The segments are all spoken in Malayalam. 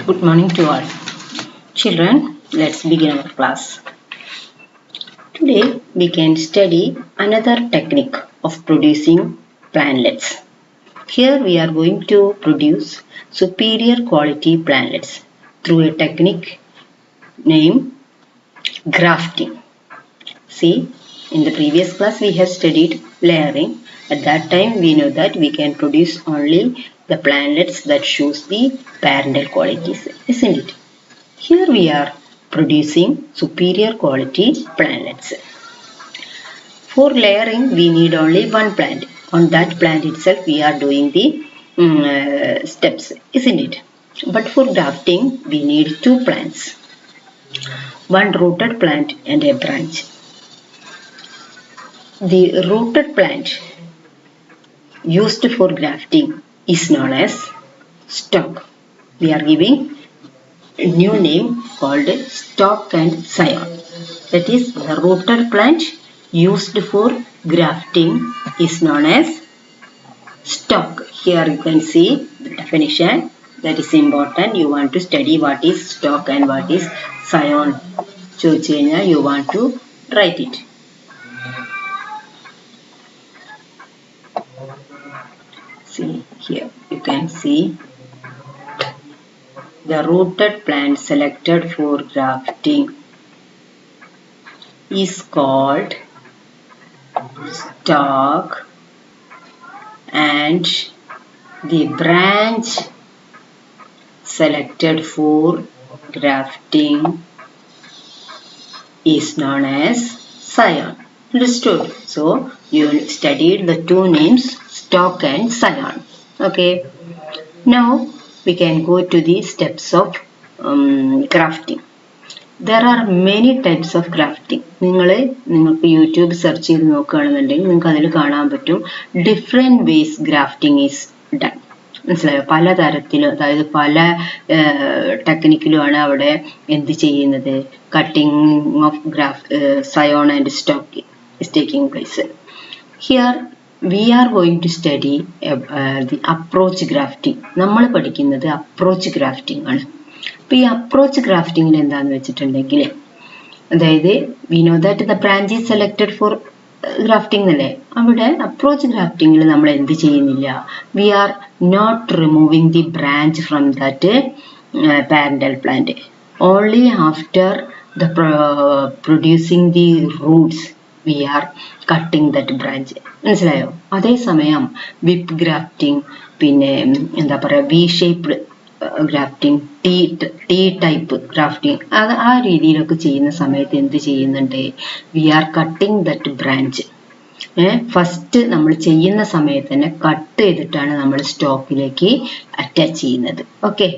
Good morning to all. Children, let's begin our class. Today we can study another technique of producing plantlets. Here we are going to produce superior quality plantlets through a technique named grafting. See, in the previous class we have studied layering. At that time we know that we can produce only the plantlets that shows the parental qualities, isn't it? Here we are producing superior quality plantlets. For layering we need only one plant. On that plant itself we are doing the steps, isn't it? But for grafting we need two plants. One rooted plant and a branch. The rooted plant used for grafting is known as stalk. We are giving a new name called stalk and scion. That is, the rooted plant used for grafting is known as stalk. Here you can see the definition. That is important. You want to study what is stalk and what is scion. You want to write it. See here, you can see the rooted plant selected for grafting is called stalk, and the branch selected for grafting is known as scion. Understood? So you studied the two names stalk and scion. Okay. Now we can go to the steps of grafting. There are many types of grafting. നിങ്ങൾക്ക് യൂട്യൂബ് സെർച്ച് ചെയ്ത് നോക്കുകയാണെന്നുണ്ടെങ്കിൽ നിങ്ങൾക്ക് അതിൽ കാണാൻ പറ്റും different ways grafting is done. മനസ്സിലായോ? പലതരത്തിലും, അതായത് പല ടെക്നിക്കിലുമാണ് അവിടെ എന്ത് ചെയ്യുന്നത്, cutting of Zion and stock is taking place. Here we are going to study the approach grafting. നമ്മൾ പഠിക്കുന്നത് അപ്രോച്ച് ഗ്രാഫ്റ്റിംഗ് ആണ്. അപ്പോൾ ഈ അപ്രോച്ച് ഗ്രാഫ്റ്റിംഗിൽ എന്താണെന്ന് വെച്ചിട്ടുണ്ടെങ്കിൽ, അതായത് we know that the branch is selected for grafting അല്ലേ, അവിടെ അപ്രോച്ച് ഗ്രാഫ്റ്റിംഗിൽ നമ്മൾ എന്ത് ചെയ്യുന്നില്ല, we are not removing the branch from that parental plant. Only after the producing the roots we are cutting that branch. മനസ്സിലായോ? അതേസമയം വിപ്പ് ഗ്രാഫ്റ്റിംഗ്, പിന്നെ എന്താ പറയുക, V shaped grafting, T type grafting, അത് ആ രീതിയിലൊക്കെ ചെയ്യുന്ന സമയത്ത് എന്ത് ചെയ്യുന്നുണ്ട്, we are cutting that branch. First നമ്മൾ ചെയ്യുന്ന സമയത്ത് തന്നെ കട്ട് ചെയ്തിട്ടാണ് നമ്മൾ സ്റ്റോക്കിലേക്ക് അറ്റാച്ച് ചെയ്യുന്നത്. Okay.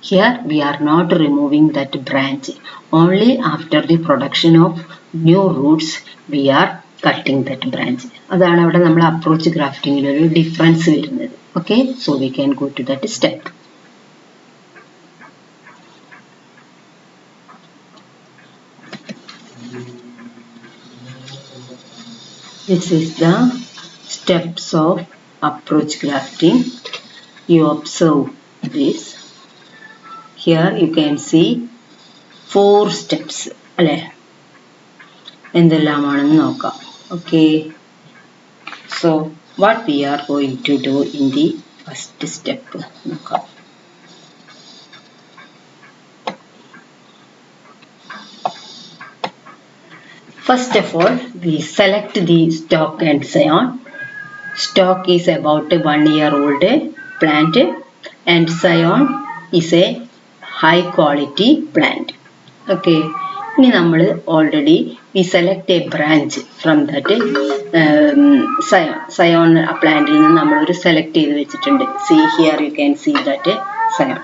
Here we are not removing that branch. Only after the production of new roots we are cutting that branch. അതാണ് അവിടെ നമ്മൾ അപ്രോച്ച് ഗ്രാഫ്റ്റിംഗിൽ ഒരു ഡിഫറൻസ് വരുന്നത്. Okay. So we can go to that step. This is the steps of approach grafting. You observe this. Here you can see 4 steps. അല്ലേ? എന്തെല്ലാമാണെന്ന് നോക്കാം. Okay. So what we are going to do in the first step നോക്കാം. First of all, we select the stalk and scion. Stalk is about a 1-year-old plant and scion is a high quality plant. Okay. ഇനി നമ്മൾ already we select a branch from that scion പ്ലാന്റിൽ നിന്ന് നമ്മൾ ഒരു സെലക്ട് ചെയ്ത് വെച്ചിട്ടുണ്ട്. See here you can see that scion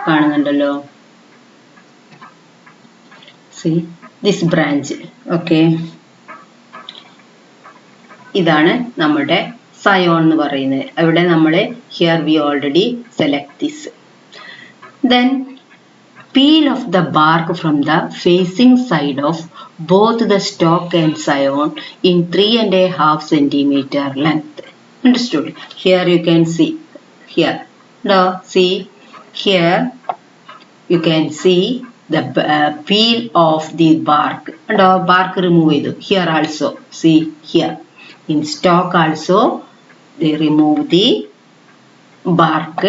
കാണുന്നുണ്ടല്ലോ. See this branch. Okay. ഇതാണ് നമ്മുടെ സയോൺ എന്ന് പറയുന്നത്. അവിടെ നമ്മൾ here we already select this. Then peel off the bark from the facing side of both the stalk and scion in 3.5 centimeter length. Understood? Here you can see. Here. Now see here you can see the peel of the bark, and our bark remove here also. See here in stalk also they remove the bark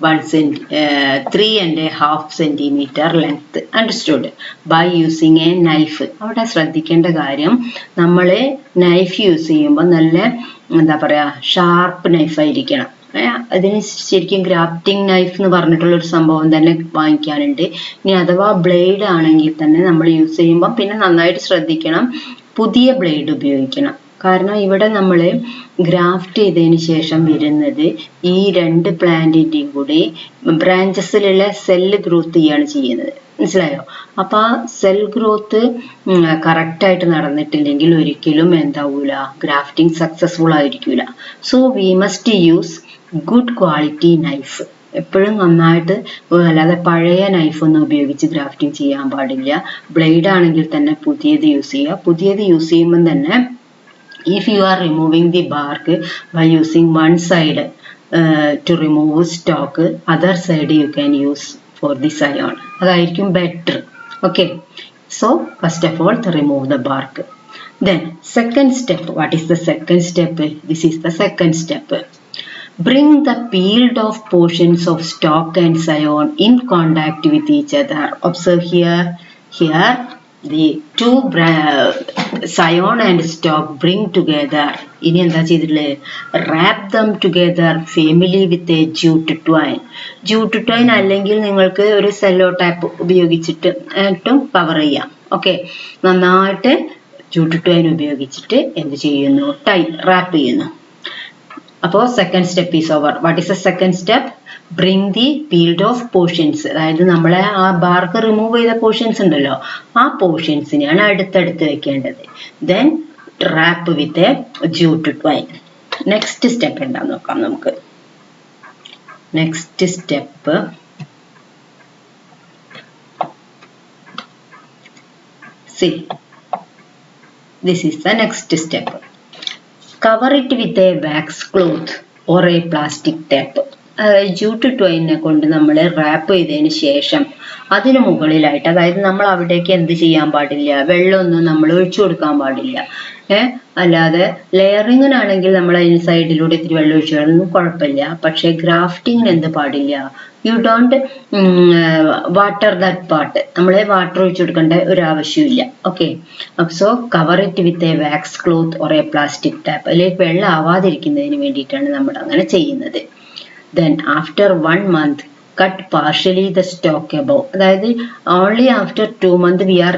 3.5 centimeter length. Understood? By using a knife. അവിടെ ശ്രദ്ധിക്കേണ്ട കാര്യം നമ്മൾ നൈഫ് യൂസ് ചെയ്യുമ്പോൾ നല്ല എന്താ പറയാ ഷാർപ്പ് നൈഫ് ആയിരിക്കണം. അതിന് ശരിക്കും ഗ്രാഫ്റ്റിംഗ് നൈഫ് എന്ന് പറഞ്ഞിട്ടുള്ള ഒരു സംഭവം തന്നെ വാങ്ങിക്കാനുണ്ട്. ഇനി അഥവാ ബ്ലേഡ് ആണെങ്കിൽ തന്നെ നമ്മൾ യൂസ് ചെയ്യുമ്പോൾ പിന്നെ നന്നായിട്ട് ശ്രദ്ധിക്കണം, പുതിയ ബ്ലേഡ് ഉപയോഗിക്കണം. കാരണം ഇവിടെ നമ്മൾ ഗ്രാഫ്റ്റ് ചെയ്തതിന് ശേഷം വരുന്നത് ഈ രണ്ട് പ്ലാന്റിന്റെയും കൂടി ബ്രാഞ്ചസിലുള്ള സെല്ല് ഗ്രോത്ത് ചെയ്യാണ് ചെയ്യുന്നത്. മനസ്സിലായോ? അപ്പൊ ആ സെൽ ഗ്രോത്ത് കറക്റ്റായിട്ട് നടന്നിട്ടില്ലെങ്കിൽ ഒരിക്കലും എന്താവൂല, ഗ്രാഫ്റ്റിംഗ് സക്സസ്ഫുൾ ആയിരിക്കൂല. So we must use good quality knife. എപ്പോഴും നന്നായിട്ട്, അല്ലാതെ പഴയ നൈഫൊന്നും ഉപയോഗിച്ച് ഗ്രാഫ്റ്റിംഗ് ചെയ്യാൻ പാടില്ല. ബ്ലേഡ് ആണെങ്കിൽ തന്നെ പുതിയത് യൂസ് ചെയ്യുക. പുതിയത് യൂസ് ചെയ്യുമ്പം തന്നെ if you are removing the bark by using one side to remove stalk, other side you can use for the scion. അതായിരിക്കും better. Okay, so first of all to remove the bark. Then second step, what is the second step? This is the second step. Bring the peeled off portions of stalk and scion in contact with each other. Observe here the two scion and stalk bring together. ഇനി എന്താ ചെയ്തിട്ടുള്ളത്? wrap them together firmly with a jute twine. jute twine അല്ലെങ്കിൽ നിങ്ങൾക്ക് ഒരു സെല്ലോ ടാപ്പ് ഉപയോഗിച്ചിട്ട് കവർ ചെയ്യാം. ഓക്കെ, നന്നായിട്ട് jute twine ഉപയോഗിച്ചിട്ട് എന്ത് ചെയ്യുന്നു? റാപ്പ് ചെയ്യുന്നു. അപ്പോൾ second step is over. What is the second step? Bring the piled of portions. അതായത് നമ്മളെ ആ ബാർക്ക് റിമൂവ് ചെയ്ത പോർഷൻസ് ഉണ്ടല്ലോ, ആ പോർഷൻസിനെയാണ് അടുത്തടുത്ത് വെക്കേണ്ടത്. ദെൻ റാപ്പ് വിത്ത് ജൂട്ട് ട്വൈൻ. നെക്സ്റ്റ് സ്റ്റെപ്പ് എന്താന്ന് നോക്കാം നമുക്ക്. Next step see, this is the next step. Cover it with a wax cloth or a plastic tape. Jute ട്വൈനെ കൊണ്ട് നമ്മൾ റാപ്പ് ചെയ്തതിന് ശേഷം അതിന് മുകളിലായിട്ട്, അതായത് നമ്മൾ അവിടേക്ക് എന്ത് ചെയ്യാൻ പാടില്ല, വെള്ളമൊന്നും നമ്മൾ ഒഴിച്ചു കൊടുക്കാൻ പാടില്ല. അല്ലാതെ ലെയറിങ്ങിനാണെങ്കിൽ നമ്മൾ അതിന് സൈഡിലൂടെ ഇത്തിരി വെള്ളം ഒഴിച്ചാലൊന്നും കുഴപ്പമില്ല. പക്ഷെ ഗ്രാഫ്റ്റിങ്ങിന് എന്ത് പാടില്ല? You don't water that part. നമ്മളെ വാട്ടർ ഒഴിച്ചു കൊടുക്കേണ്ട ഒരു ആവശ്യമില്ല. Okay, so cover it with a wax cloth or a plastic tape. അതിലേക്ക് വെള്ളം ആവാതിരിക്കുന്നതിന് വേണ്ടിയിട്ടാണ് നമ്മൾ അങ്ങനെ ചെയ്യുന്നത്. Then after 1 month cut partially the stalk above. അതായത് only after 2 months we are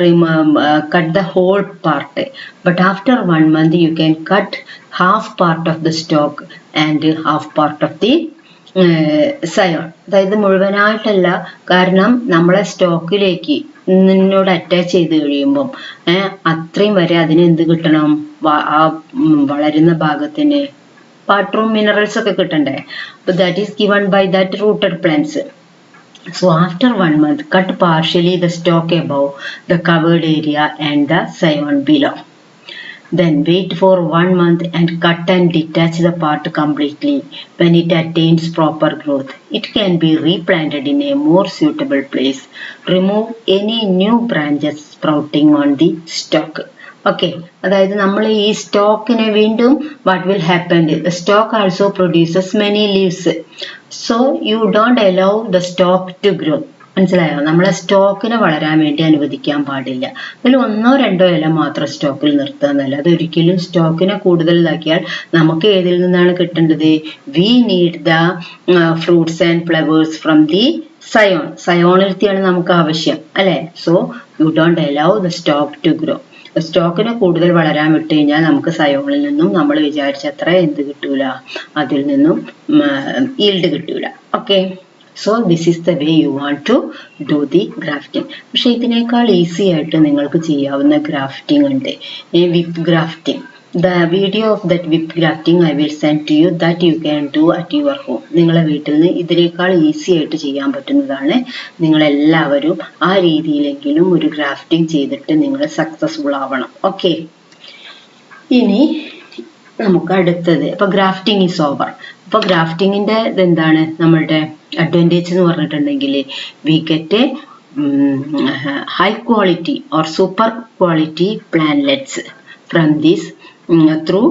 cut the whole part, but after 1 month you can cut half part of the stalk and half part of the scion. അതായത് മുഴുവനായിട്ടല്ല, കാരണം നമ്മളെ സ്റ്റോക്കിലേക്ക് നിന്നോട് അറ്റാച്ച് ചെയ്ത് കഴിയുമ്പം അത്രയും വരെ അതിന് എന്ത് കിട്ടണം? ആ വളരുന്ന ഭാഗത്തിന് വാട്ടറും മിനറൽസ് ഒക്കെ കിട്ടണ്ടേ? അപ്പൊ that is given by that rooted plants. So after 1 month cut partially the stalk above the covered area and the scion below. Then wait for 1 month and cut and detach the part completely. When it attains proper growth, it can be replanted in a more suitable place. Remove any new branches sprouting on the stalk. Okay, അതായത് നമ്മൾ ഈ സ്റ്റോക്കിനെ വീണ്ടും what will happen? The stock also produces many leaves. So you don't allow the stock to grow. മനസ്സിലായോ? നമ്മളെ സ്റ്റോക്കിനെ വളരാൻ വേണ്ടി അനുവദിക്കാൻ പാടില്ല. അതിൽ 1-2 ഇല മാത്രം സ്റ്റോക്കിൽ നിർത്തുക എന്നല്ല. അതൊരിക്കലും സ്റ്റോക്കിനെ കൂടുതൽ ഇതാക്കിയാൽ നമുക്ക് ഏതിൽ നിന്നാണ് കിട്ടേണ്ടത്? We need the fruits and flowers from the scion. സയോണിലത്തെയാണ് നമുക്ക് ആവശ്യം, അല്ലെ? So you don't allow the stock to grow. സ്റ്റോക്കിനെ കൂടുതൽ വളരാൻ വിട്ട് കഴിഞ്ഞാൽ നമുക്ക് സയോണിൽ നിന്നും നമ്മൾ വിചാരിച്ചത്ര എന്ത് കിട്ടൂല, അതിൽ നിന്നും ഈൽഡ് കിട്ടൂല. Okay, so this is the way you want to do the grafting. പക്ഷെ ഇതിനേക്കാൾ ഈസി ആയിട്ട് നിങ്ങൾക്ക് ചെയ്യാവുന്ന ഗ്രാഫ്റ്റിംഗ് ഉണ്ട്, whip grafting. The video of that whip grafting I will send to you, that you can do at your home. നിങ്ങളെ വീട്ടിൽ നിന്ന് ഇതിനേക്കാൾ ഈസി ആയിട്ട് ചെയ്യാൻ പറ്റുന്നതാണ്. നിങ്ങളെല്ലാവരും ആ രീതിയിലെങ്കിലും ഒരു ഗ്രാഫ്റ്റിംഗ് ചെയ്തിട്ട് നിങ്ങൾ സക്സസ്ഫുൾ ആവണം. ഓക്കെ, ഇനി നമുക്ക് അടുത്തത്, ഇപ്പൊ ഗ്രാഫ്റ്റിംഗ് ഈസ് ഓവർ. അപ്പോൾ ഗ്രാഫ്റ്റിങ്ങിൻ്റെ ഇതെന്താണ് നമ്മളുടെ അഡ്വാൻറ്റേജ് എന്ന് പറഞ്ഞിട്ടുണ്ടെങ്കിൽ we get high quality or super quality plantlets from this through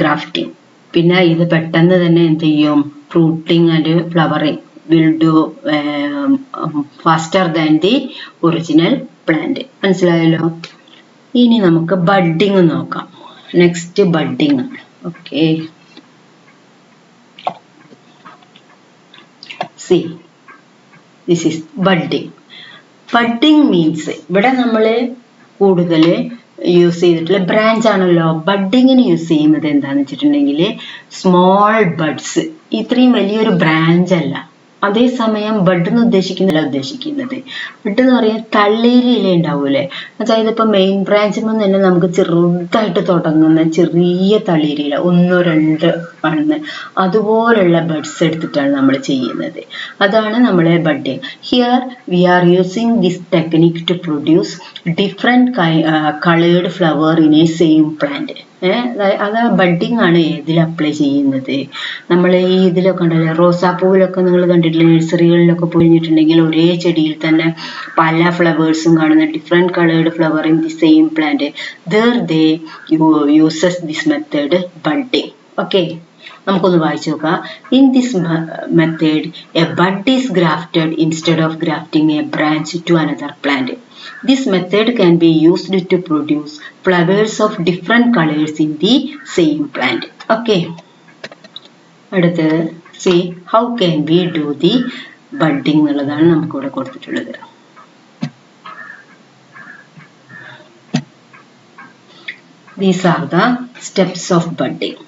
grafting. പിന്നെ ഇത് പെട്ടെന്ന് തന്നെ എന്ത് ചെയ്യും, fruiting and flowering will do faster than the original plant. മനസ്സിലായല്ലോ. ഇനി നമുക്ക് ബഡ്ഡിങ് നോക്കാം. Next budding. Okay, see this is budding. Budding means ഇവിടെ നമ്മൾ കൂടുതൽ യൂസ് ചെയ്തിട്ടുള്ള ബ്രാഞ്ച് ആണല്ലോ. ബഡ്ഡിങ്ങിന് യൂസ് ചെയ്യുന്നത് എന്താണെന്ന് വെച്ചിട്ടുണ്ടെങ്കിൽ സ്മോൾ ബഡ്സ്, ഇത്രയും വലിയൊരു ബ്രാഞ്ച് അല്ല. അതേസമയം ബഡ് എന്ന് ഉദ്ദേശിക്കുന്നത് ബഡ് എന്ന് പറയാൻ തളിരില ഉണ്ടാവൂലേ, അതായത് ഇപ്പൊ മെയിൻ ബ്രാഞ്ചിൽ നിന്ന് തന്നെ നമുക്ക് ചെറുതായിട്ട് തുടങ്ങുന്ന ചെറിയ തളിരില 1-2 ആണ്, അതുപോലുള്ള ബഡ്സ് എടുത്തിട്ടാണ് നമ്മൾ ചെയ്യുന്നത്. അതാണ് നമ്മളെ budding. Here we are using this technique to produce different coloured flower in a same plant. അത് ബഡ്ഡിങ് ആണ് ഇതിൽ അപ്ലൈ ചെയ്യുന്നത്. നമ്മൾ ഈ ഇതിലൊക്കെ ഉണ്ടല്ലോ, റോസാപ്പൂവിലൊക്കെ നിങ്ങൾ കണ്ടിട്ടില്ല, നഴ്സറികളിലൊക്കെ പോയിട്ടുണ്ടെങ്കിൽ ഒരേ ചെടിയിൽ തന്നെ പല ഫ്ലവേഴ്സും കാണുന്ന, different coloured flower in the same plant. There they uses this method budding. Okay, നമുക്കൊന്ന് വായിച്ചു നോക്കാം. In this method a bud is grafted instead of grafting a branch to another plant. This method can be used to produce flowers of different colors in the same plant. Okay. അടുത്ത് see how can we do the budding എന്നുള്ളതാണ് നമുക്ക് ഇവിടെ കൊടുത്തിട്ടുള്ളത്. These are the steps of budding.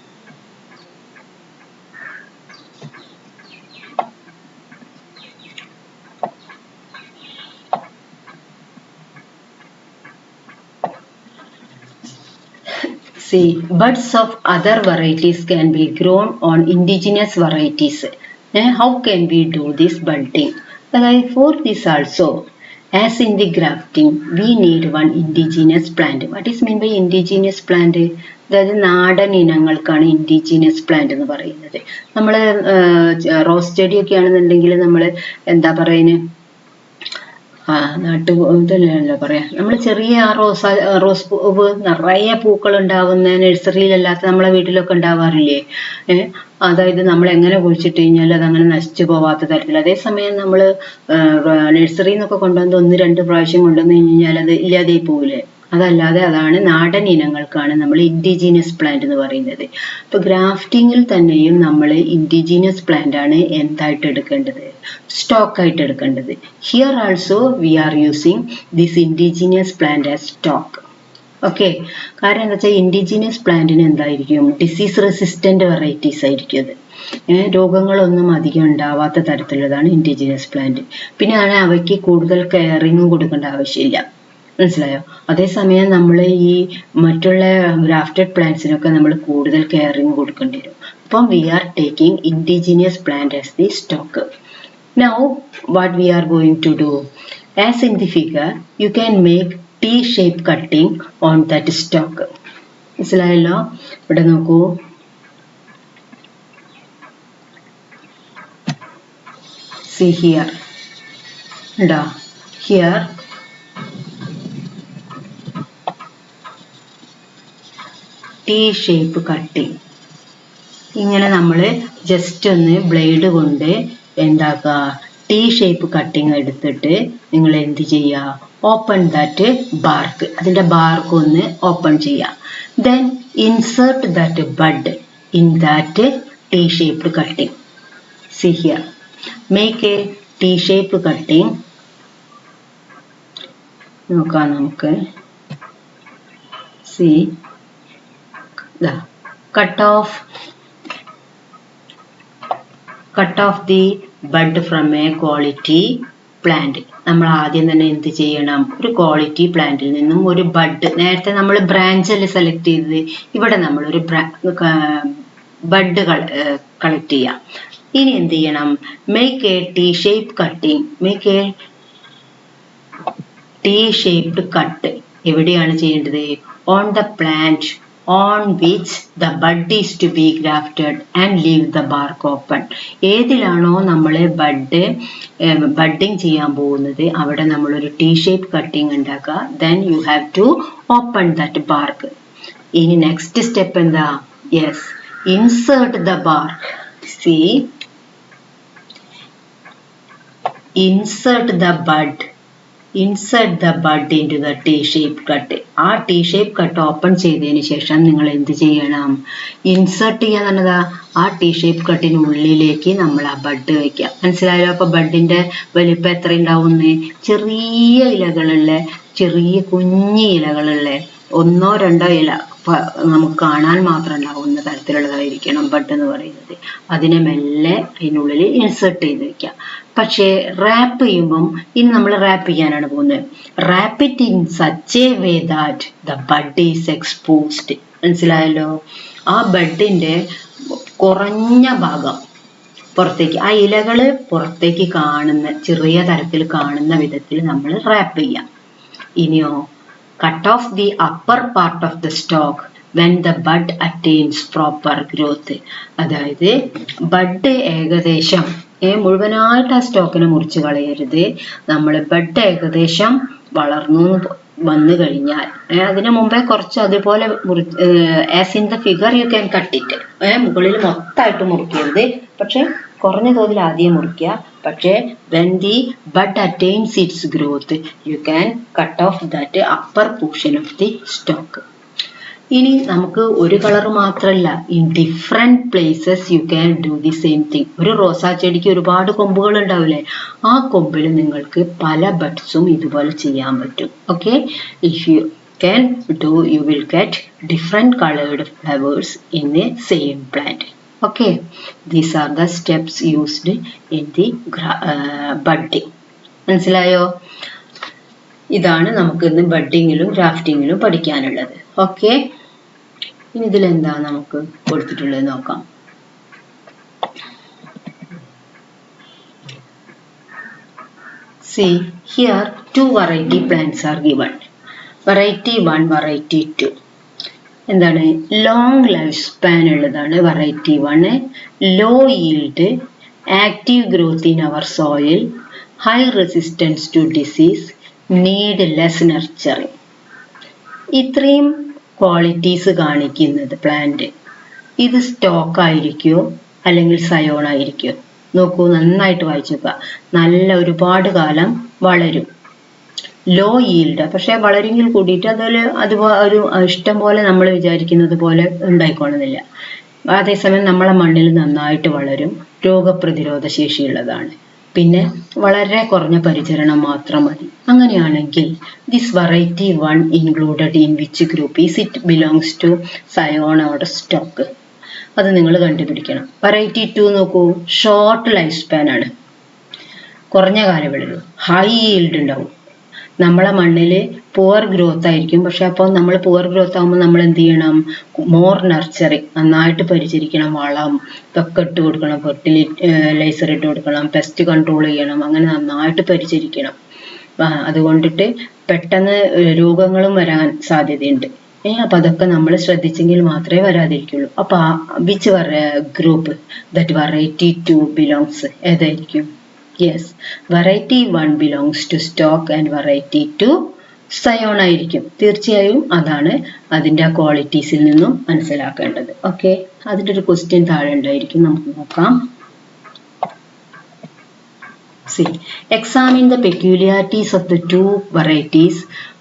See, buds of other varieties can be grown on indigenous varieties. How can we do this budding? For this also, as in the grafting, we need one indigenous plant. What is meant by indigenous plant? അതായത് നാടൻ ഇനങ്ങൾക്കാണ് ഇൻഡിജീനിയസ് പ്ലാന്റ് എന്ന് പറയുന്നത്. നമ്മൾ റോസ് ചെടിയൊക്കെ ആണെന്നുണ്ടെങ്കിൽ നമ്മൾ എന്താ പറയുന്നത്, ഇതല്ലല്ലോ പറയാ, നമ്മൾ ചെറിയ റോസ് പൂവ് നിറയെ പൂക്കൾ ഉണ്ടാവുന്ന നഴ്സറിയിലല്ലാത്ത നമ്മളെ വീട്ടിലൊക്കെ ഉണ്ടാവാറില്ലേ. അതായത് നമ്മൾ എങ്ങനെ കുഴിച്ചിട്ട് കഴിഞ്ഞാൽ അതങ്ങനെ നശിച്ചു പോവാത്ത തരത്തിൽ. അതേസമയം നമ്മൾ നഴ്സറിയിൽ നിന്നൊക്കെ കൊണ്ടുവന്ന് 1-2 പ്രാവശ്യം കൊണ്ടുവന്ന് കഴിഞ്ഞാൽ അത് ഇല്ലാതെയായി പോവില്ലേ. അതല്ലാതെ അതാണ് നാടൻ ഇനങ്ങൾക്കാണ് നമ്മൾ ഇൻഡിജീനിയസ് പ്ലാന്റ് എന്ന് പറയുന്നത്. ഇപ്പൊ ഗ്രാഫ്റ്റിങ്ങിൽ തന്നെയും നമ്മൾ ഇൻഡിജീനിയസ് പ്ലാന്റ് ആണ് എന്തായിട്ട് എടുക്കേണ്ടത്, സ്റ്റോക്ക് ആയിട്ട് എടുക്കേണ്ടത്. Here also we are using this indigenous plant as stock. Okay, കാരണം എന്താ വെച്ചാൽ ഇൻഡിജീനിയസ് പ്ലാന്റിന് എന്തായിരിക്കും, ഡിസീസ് റെസിസ്റ്റന്റ് വെറൈറ്റീസ് ആയിരിക്കും അത്. രോഗങ്ങളൊന്നും അധികം ഉണ്ടാവാത്ത തരത്തിലുള്ളതാണ് ഇൻഡിജീനിയസ് പ്ലാന്റ്. പിന്നെ അവയ്ക്ക് കൂടുതൽ കെയറിങ്ങും കൊടുക്കേണ്ട ആവശ്യമില്ല. മനസ്സിലായോ. അതേസമയം നമ്മൾ ഈ മറ്റുള്ള ഗ്രാഫ്റ്റഡ് പ്ലാന്റ്സിനൊക്കെ നമ്മൾ കൂടുതൽ കെയറിങ് കൊടുക്കേണ്ടി വരും. അപ്പം we are taking indigenous plant as the stock. Now what we are going to do, as in the figure you can make T-shape cutting on that stock. മനസ്സിലായല്ലോ. ഇവിടെ നോക്കൂ, see here, here T-shape cutting. ഇങ്ങനെ നമ്മൾ ജസ്റ്റ് ഒന്ന് ബ്ലേഡ് കൊണ്ട് എന്താക്കുക, T-shape കട്ടിങ് എടുത്തിട്ട് നിങ്ങൾ എന്ത് ചെയ്യുക, ഓപ്പൺ ദാറ്റ് ബാർക്ക്, അതിൻ്റെ ബാർക്ക് ഒന്ന് ഓപ്പൺ ചെയ്യുക. Then insert that bud in that T-shaped cutting. See here, make a T-shaped cutting. നോക്കാം നമുക്ക്. See, cut off the bud from a quality plant. നമ്മൾ ആദ്യം തന്നെ എന്ത് ചെയ്യണം, ഒരു ക്വാളിറ്റി പ്ലാന്റിൽ നിന്നും ഒരു ബഡ്, നേരത്തെ നമ്മൾ ബ്രാഞ്ച് അല്ലേ സെലക്ട് ചെയ്തത്, ഇവിടെ നമ്മൾ ഒരു ബഡ് കളക്ട് ചെയ്യാം. ഇനി എന്ത് ചെയ്യണം, make A T-shape cutting. Make A T-shaped cut എവിടെയാണ് ചെയ്യേണ്ടത്, on the plant on which the bud is to be grafted and leave the bark open. ഏതിലാണോ നമ്മൾ ബഡ്ഡിങ് ചെയ്യാൻ പോകുന്നത് അവിടെ നമ്മളൊരു ടി ഷേപ്പ് കട്ടിങ് ഉണ്ടാക്കുക. then you have to open that bark. ഇനി നെക്സ്റ്റ് സ്റ്റെപ്പ് എന്താ? Yes, insert the bark. see, insert the bud into the T-shaped cut. ആ T-shaped cut ഓപ്പൺ ചെയ്തതിന് ശേഷം നിങ്ങൾ എന്ത് ചെയ്യണം? ഇൻസേർട്ട് ചെയ്യാന്നുള്ളതാ ആ T-shaped കട്ടിനുള്ളിലേക്ക് നമ്മൾ ആ ബഡ് വയ്ക്കുക. മനസ്സിലായോ? അപ്പൊ ബഡിന്റെ വലിപ്പം എത്ര ഉണ്ടാവുന്നേ? ചെറിയ ഇലകളുള്ള, ചെറിയ കുഞ്ഞി ഇലകളുള്ള, 1-2 ഇല നമുക്ക് കാണാൻ മാത്രം ഉണ്ടാവുന്ന തരത്തിലുള്ളതായിരിക്കണം ബഡ് എന്ന് പറയുന്നത്. അതിനെ മെല്ലെ അതിനുള്ളിൽ ഇൻസേർട്ട് ചെയ്ത് വെക്കാം. പക്ഷേ റാപ്പ് ചെയ്യുമ്പം ഇനി നമ്മൾ റാപ്പ് ചെയ്യാനാണ് പോകുന്നത്. Wrap it in such a way that the bud is exposed. മനസ്സിലായല്ലോ? ആ ബഡിന്റെ കുറഞ്ഞ ഭാഗം പുറത്തേക്ക്, ആ ഇലകള് പുറത്തേക്ക് കാണുന്ന, ചെറിയ തരത്തിൽ കാണുന്ന വിധത്തിൽ നമ്മൾ റാപ്പ് ചെയ്യാം. ഇനിയോ, cut off the upper part of the stalk when the bud attains proper growth. അതായത് ബഡ് ഏകദേശം മുഴുവനായിട്ട് ആ സ്റ്റോക്കിനെ മുറിച്ച് കളയരുത്. നമ്മൾ ബഡ് ഏകദേശം വളർന്നു വന്നു കഴിഞ്ഞാൽ അതിന് മുമ്പേ കുറച്ച് അതുപോലെ as in the figure you can cut it. മുകളിൽ മൊത്തമായിട്ട് മുറിക്കരുത്, പക്ഷെ കുറഞ്ഞ തോതിൽ ആദ്യം മുറിക്കുക. പക്ഷേ when the bud attains its growth you can cut off that upper portion of the stalk. ഇനി നമുക്ക് ഒരു കളർ മാത്രമല്ല, in different places you can do the same thing. ഒരു റോസാ ചെടിക്ക് ഒരുപാട് കൊമ്പുകൾ ഉണ്ടാവില്ലേ? ആ കൊമ്പിൽ നിങ്ങൾക്ക് പല ബഡ്സും ഇതുപോലെ ചെയ്യാൻ പറ്റും. Okay, if you can do you will get different colored flowers in the same plant. Okay, these are the steps used in the budding. മനസ്സിലായോ? ഇതാണ് നമുക്ക് ഇന്ന് ബഡ്ഡിങ്ങിലും ഗ്രാഫ്റ്റിങ്ങിലും പഠിക്കാനുള്ളത്. ഓക്കെ, ഇനി ഇതിലെന്താ നമുക്ക് കൊടുത്തിട്ടുള്ളത് നോക്കാം. See, here 2 variety plants are given. Variety 1, variety 2. എന്താണ്? ലോങ് ലൈഫ് സ്പാൻ ഉള്ളതാണ് variety 1. Low yield, active growth in our soil, high resistance to disease, need less nurturing. ഇത്രയും ക്വാളിറ്റീസ് കാണിക്കുന്നത് പ്ലാന്റ്. ഇത് സ്റ്റോക്ക് ആയിരിക്കുമോ അല്ലെങ്കിൽ സയോൺ ആയിരിക്കുമോ? നോക്കൂ, നന്നായിട്ട് വായിച്ചു നോക്കുക. നല്ല ഒരുപാട് കാലം വളരും. ലോ ഈൽഡ്, പക്ഷെ വളരെങ്കിൽ കൂടിയിട്ട് അതുപോലെ ഒരു ഇഷ്ടം പോലെ നമ്മൾ വിചാരിക്കുന്നത് പോലെ ഉണ്ടായിക്കൊള്ളുന്നില്ല. അതേസമയം നമ്മളെ മണ്ണിൽ നന്നായിട്ട് വളരും, രോഗപ്രതിരോധ ശേഷിയുള്ളതാണ്. പിന്നെ വളരെ കുറഞ്ഞ പരിചരണം മാത്രം മതി. അങ്ങനെയാണെങ്കിൽ this variety 1 included in which group is it belongs to scion or stock? അത് നിങ്ങൾ കണ്ടുപിടിക്കണം. വെറൈറ്റി 2 നോക്കൂ, ഷോർട്ട് ലൈഫ് സ്പാൻ ആണ്, കുറഞ്ഞ കാലം വളരും, ഹൈ ഈൽഡ് ഉണ്ടാവും. നമ്മളെ മണ്ണിൽ പുവർ ഗ്രോത്ത് ആയിരിക്കും. പക്ഷെ അപ്പോൾ നമ്മൾ പുവർ ഗ്രോത്ത് ആകുമ്പോൾ നമ്മൾ എന്ത് ചെയ്യണം? മോർ നർച്ചറിങ്, നന്നായിട്ട് പരിചരിക്കണം, വളം ഇതൊക്കെ ഇട്ട് കൊടുക്കണം, ഫെർട്ടിലൈസർ ഇട്ട് കൊടുക്കണം, പെസ്റ്റ് കൺട്രോൾ ചെയ്യണം, അങ്ങനെ നന്നായിട്ട് പരിചരിക്കണം. അതുകൊണ്ടിട്ട് പെട്ടെന്ന് രോഗങ്ങളും വരാൻ സാധ്യതയുണ്ട്. അപ്പൊ അതൊക്കെ നമ്മൾ ശ്രദ്ധിച്ചെങ്കിൽ മാത്രമേ വരാതിരിക്കുള്ളൂ. അപ്പൊ which group that variety 2 belongs ഏതായിരിക്കും? Yes, variety 1 belongs to stock and variety 2 Zion ആയിരിക്കും. തീർച്ചയായും അതാണ് അതിൻ്റെ ആ ക്വാളിറ്റീസിൽ നിന്നും മനസ്സിലാക്കേണ്ടത്. ഓക്കെ, അതിൻ്റെ ഒരു ക്വസ്റ്റ്യൻ താഴെ ഉണ്ടായിരിക്കും, നമുക്ക് നോക്കാം. See, examine the peculiarities of the 2 varieties.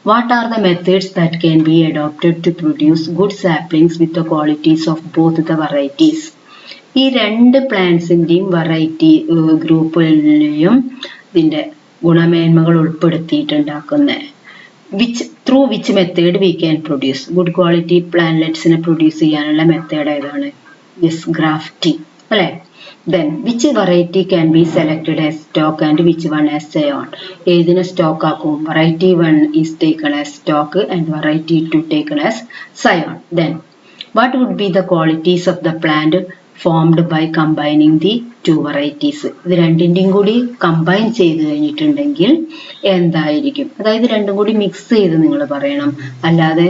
What are the methods that can be adopted to produce good saplings with the qualities of both the varieties? ഈ 2 പ്ലാന്റ്സിൻ്റെയും വെറൈറ്റി ഗ്രൂപ്പിലെയും ഇതിൻ്റെ ഗുണമേന്മകൾ ഉൾപ്പെടുത്തിയിട്ടുണ്ടാക്കുന്ന through which method we can produce good quality പ്ലാന്റ്ലെറ്റ്സിനെ പ്രൊഡ്യൂസ് ചെയ്യാനുള്ള മെത്തേഡ് ഏതാണ്? യെസ്, ഗ്രാഫ്റ്റിംഗ് അല്ലേ? Then which variety can be selected as stock and which one as scion? ഏതിനെ സ്റ്റോക്ക് ആക്കും? Variety 1 is taken as stock and variety 2 taken as scion. Then what would be the qualities of the plant formed by combining the two varieties. ഇത് രണ്ടിന്റെയും കൂടി കമ്പൈൻ ചെയ്ത് കഴിഞ്ഞിട്ടുണ്ടെങ്കിൽ എന്തായിരിക്കും? അതായത് രണ്ടും കൂടി മിക്സ് ചെയ്ത് നിങ്ങൾ പറയണം. അല്ലാതെ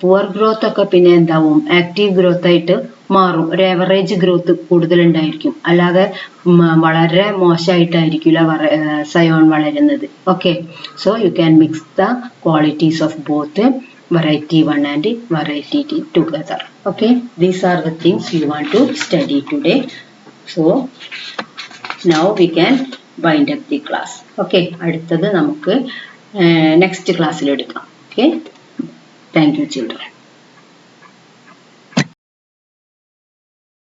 പുവർ ഗ്രോത്ത് ഒക്കെ പിന്നെ എന്താവും? ആക്റ്റീവ് ഗ്രോത്ത് ആയിട്ട് മാറും. ഒരു ആവറേജ് ഗ്രോത്ത് കൂടുതലുണ്ടായിരിക്കും. അല്ലാതെ വളരെ മോശമായിട്ടായിരിക്കില്ല സയോൺ വളരുന്നത്. Okay, so you can mix the qualities of both variety 1 and variety 2 together. Okay, these are the things you want to study today. So now we can wind up the class. Okay, അടുത്തത് നമുക്ക് next classൽ എടുക്കാം. Okay, thank you children.